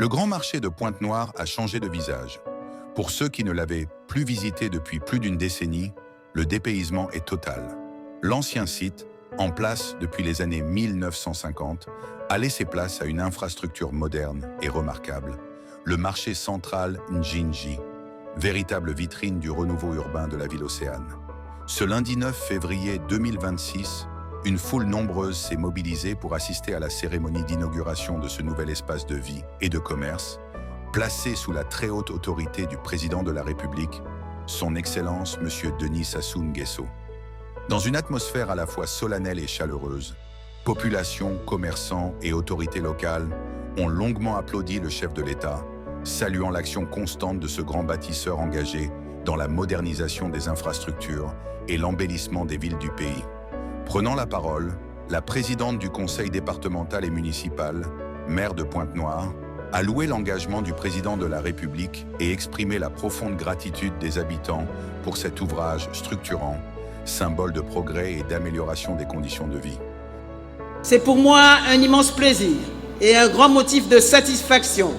Le grand marché de Pointe-Noire a changé de visage. Pour ceux qui ne l'avaient plus visité depuis plus d'une décennie, le dépaysement est total. L'ancien site, en place depuis les années 1950, a laissé place à une infrastructure moderne et remarquable, le marché central Njinji, véritable vitrine du renouveau urbain de la ville océane. Ce lundi 9 février 2026, une foule nombreuse s'est mobilisée pour assister à la cérémonie d'inauguration de ce nouvel espace de vie et de commerce, placé sous la très haute autorité du président de la République, son Excellence M. Denis Sassou Nguesso. Dans une atmosphère à la fois solennelle et chaleureuse, population, commerçants et autorités locales ont longuement applaudi le chef de l'État, saluant l'action constante de ce grand bâtisseur engagé dans la modernisation des infrastructures et l'embellissement des villes du pays. Prenant la parole, la présidente du conseil départemental et municipal, maire de Pointe-Noire, a loué l'engagement du président de la République et exprimé la profonde gratitude des habitants pour cet ouvrage structurant, symbole de progrès et d'amélioration des conditions de vie. C'est pour moi un immense plaisir et un grand motif de satisfaction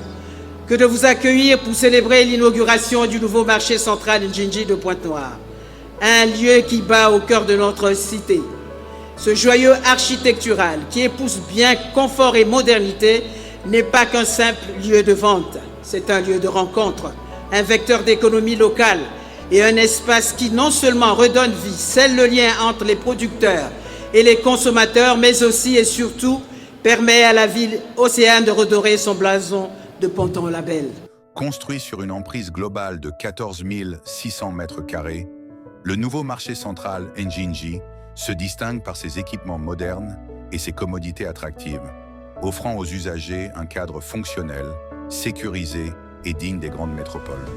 que de vous accueillir pour célébrer l'inauguration du nouveau marché central Njinji de Pointe-Noire, un lieu qui bat au cœur de notre cité. Ce joyau architectural qui épouse bien confort et modernité n'est pas qu'un simple lieu de vente, c'est un lieu de rencontre, un vecteur d'économie locale et un espace qui non seulement redonne vie, scelle le lien entre les producteurs et les consommateurs, mais aussi et surtout permet à la ville océane de redorer son blason de ponton label. Construit sur une emprise globale de 14 600 mètres carrés, le nouveau marché central Njinji se distingue par ses équipements modernes et ses commodités attractives, offrant aux usagers un cadre fonctionnel, sécurisé et digne des grandes métropoles.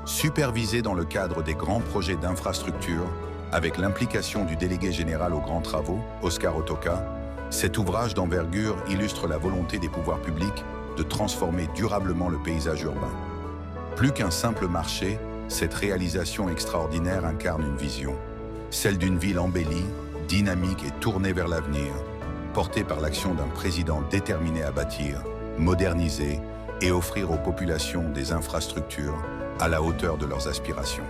Supervisé dans le cadre des grands projets d'infrastructure, avec l'implication du délégué général aux grands travaux, Oscar Otoka, cet ouvrage d'envergure illustre la volonté des pouvoirs publics de transformer durablement le paysage urbain. Plus qu'un simple marché, cette réalisation extraordinaire incarne une vision, celle d'une ville embellie, dynamique et tournée vers l'avenir, portée par l'action d'un président déterminé à bâtir, moderniser et offrir aux populations des infrastructures à la hauteur de leurs aspirations.